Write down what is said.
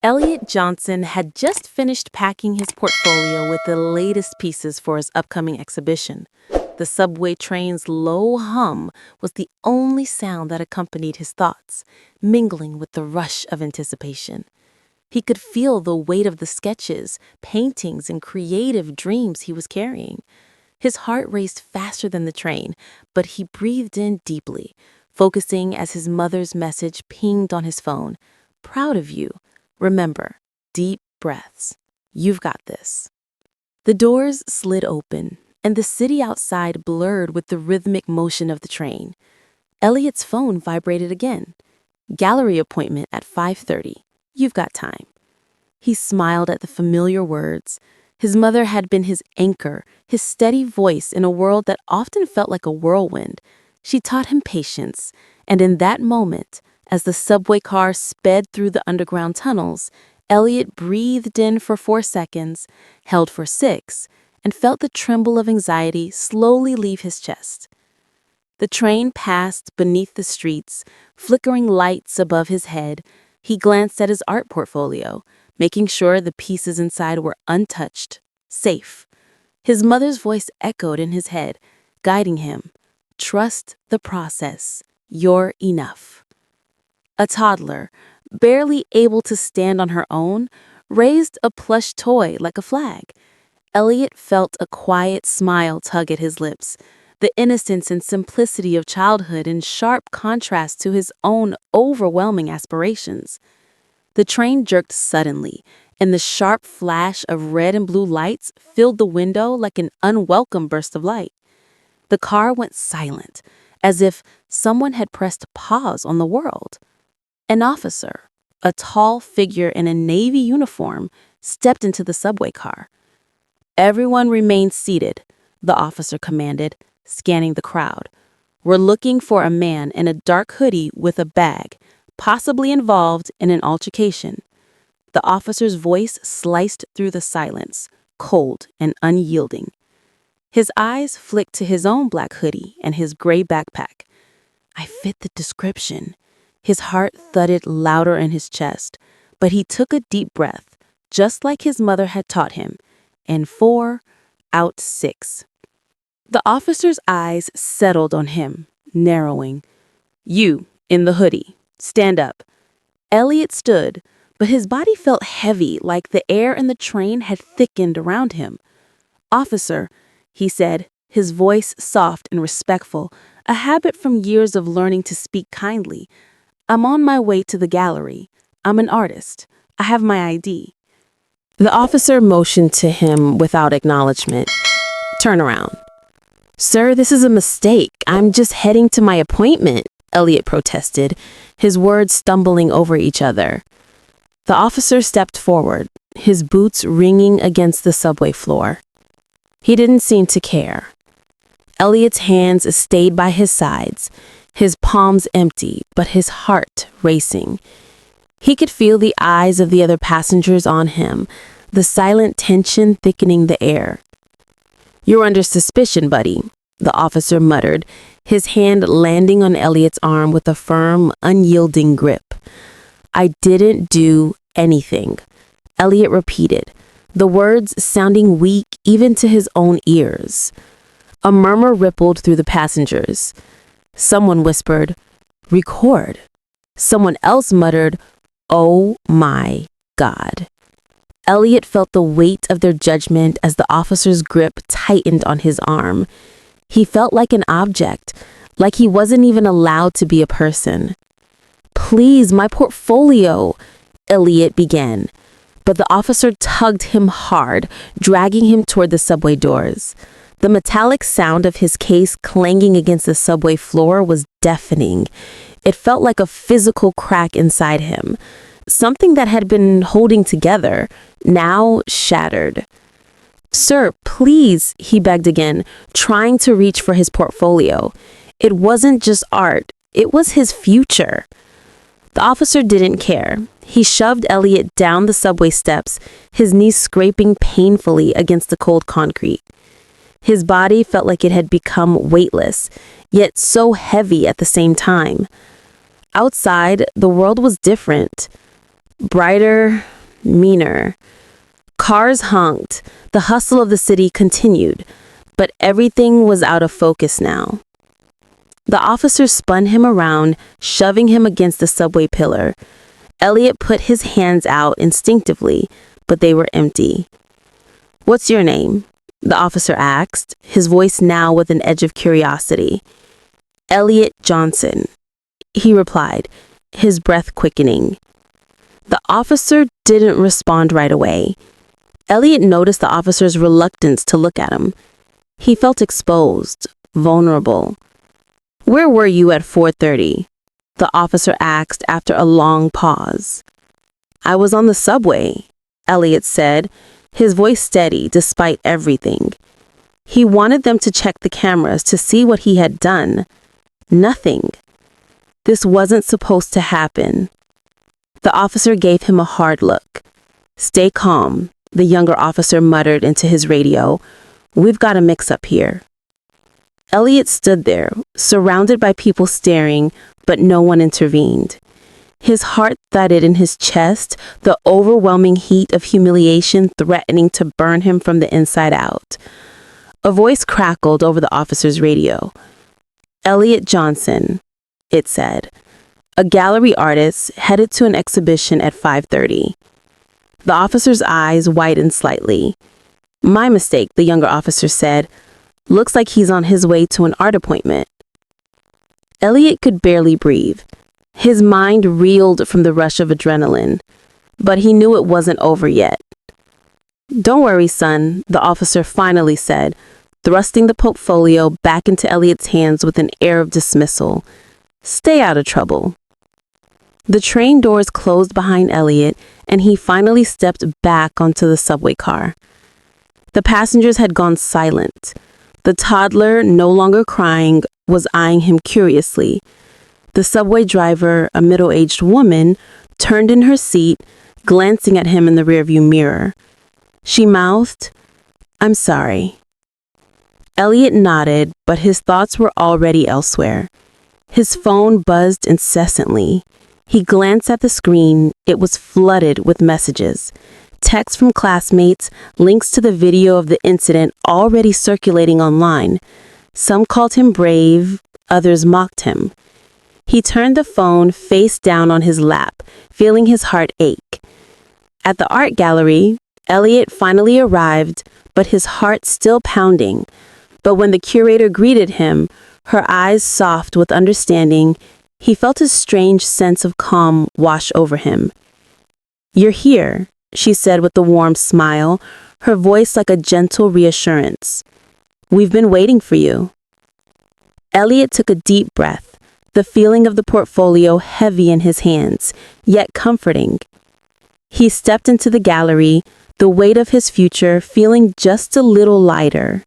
Elliot Johnson had just finished packing his portfolio with the latest pieces for his upcoming exhibition. The subway train's low hum was the only sound that accompanied his thoughts, mingling with the rush of anticipation. He could feel the weight of the sketches, paintings, and creative dreams he was carrying. His heart raced faster than the train, but he breathed in deeply, focusing as his mother's message pinged on his phone. Proud of you. Remember, deep breaths. You've got this. The doors slid open, and the city outside blurred with the rhythmic motion of the train. Elliot's phone vibrated again. Gallery appointment at 5:30. You've got time. He smiled at the familiar words. His mother had been his anchor, his steady voice in a world that often felt like a whirlwind. She taught him patience, and in that moment, as the subway car sped through the underground tunnels, Elliot breathed in for 4 seconds, held for 6, and felt the tremble of anxiety slowly leave his chest. The train passed beneath the streets, flickering lights above his head. He glanced at his art portfolio, making sure the pieces inside were untouched, safe. His mother's voice echoed in his head, guiding him. Trust the process. You're enough. A toddler, barely able to stand on her own, raised a plush toy like a flag. Elliot felt a quiet smile tug at his lips, the innocence and simplicity of childhood in sharp contrast to his own overwhelming aspirations. The train jerked suddenly, and the sharp flash of red and blue lights filled the window like an unwelcome burst of light. The car went silent, as if someone had pressed pause on the world. An officer, a tall figure in a navy uniform, stepped into the subway car. Everyone remain seated, the officer commanded, scanning the crowd. We're looking for a man in a dark hoodie with a bag, possibly involved in an altercation. The officer's voice sliced through the silence, cold and unyielding. His eyes flicked to his own black hoodie and his gray backpack. I fit the description. His heart thudded louder in his chest, but he took a deep breath, just like his mother had taught him. In 4, out 6. The officer's eyes settled on him, narrowing. You, in the hoodie. Stand up. Elliot stood, but his body felt heavy, like the air in the train had thickened around him. Officer, he said, his voice soft and respectful, a habit from years of learning to speak kindly. I'm on my way to the gallery. I'm an artist. I have my ID. The officer motioned to him without acknowledgement. Turn around. Sir, this is a mistake. I'm just heading to my appointment, Elliot protested, his words stumbling over each other. The officer stepped forward, his boots ringing against the subway floor. He didn't seem to care. Elliot's hands stayed by his sides, his palms empty, but his heart racing. He could feel the eyes of the other passengers on him, the silent tension thickening the air. You're under suspicion, buddy, the officer muttered, his hand landing on Elliot's arm with a firm, unyielding grip. I didn't do anything, Elliot repeated, the words sounding weak even to his own ears. A murmur rippled through the passengers. Someone whispered, record. Someone else muttered, oh my God. Elliot felt the weight of their judgment as the officer's grip tightened on his arm. He felt like an object, like he wasn't even allowed to be a person. Please, my portfolio, Elliot began, but the officer tugged him hard, dragging him toward the subway doors. The metallic sound of his case clanging against the subway floor was deafening. It felt like a physical crack inside him. Something that had been holding together, now shattered. Sir, please, he begged again, trying to reach for his portfolio. It wasn't just art, it was his future. The officer didn't care. He shoved Elliot down the subway steps, his knees scraping painfully against the cold concrete. His body felt like it had become weightless, yet so heavy at the same time. Outside, the world was different. Brighter, meaner. Cars honked. The hustle of the city continued, but everything was out of focus now. The officer spun him around, shoving him against the subway pillar. Elliot put his hands out instinctively, but they were empty. "What's your name?" the officer asked, his voice now with an edge of curiosity. "Elliot Johnson," he replied, his breath quickening. The officer didn't respond right away. Elliot noticed the officer's reluctance to look at him. He felt exposed, vulnerable. "Where were you at 4:30? The officer asked after a long pause. "I was on the subway," Elliot said, his voice steady despite everything. He wanted them to check the cameras to see what he had done. Nothing. This wasn't supposed to happen. The officer gave him a hard look. "Stay calm," the younger officer muttered into his radio. "We've got a mix-up here." Elliot stood there, surrounded by people staring, but no one intervened. His heart thudded in his chest, the overwhelming heat of humiliation threatening to burn him from the inside out. A voice crackled over the officer's radio. "Elliot Johnson," it said, "a gallery artist headed to an exhibition at 5:30. The officer's eyes widened slightly. "My mistake," the younger officer said. "Looks like he's on his way to an art appointment." Elliot could barely breathe. His mind reeled from the rush of adrenaline, but he knew it wasn't over yet. "Don't worry, son," the officer finally said, thrusting the portfolio back into Elliot's hands with an air of dismissal. "Stay out of trouble." The train doors closed behind Elliot, and he finally stepped back onto the subway car. The passengers had gone silent. The toddler, no longer crying, was eyeing him curiously. The subway driver, a middle-aged woman, turned in her seat, glancing at him in the rearview mirror. She mouthed, "I'm sorry." Elliot nodded, but his thoughts were already elsewhere. His phone buzzed incessantly. He glanced at the screen. It was flooded with messages. Texts from classmates, links to the video of the incident already circulating online. Some called him brave, others mocked him. He turned the phone face down on his lap, feeling his heart ache. At the art gallery, Elliot finally arrived, but his heart still pounding. But when the curator greeted him, her eyes soft with understanding, he felt a strange sense of calm wash over him. "You're here," she said with a warm smile, her voice like a gentle reassurance. "We've been waiting for you." Elliot took a deep breath, the feeling of the portfolio heavy in his hands, yet comforting. He stepped into the gallery, the weight of his future feeling just a little lighter.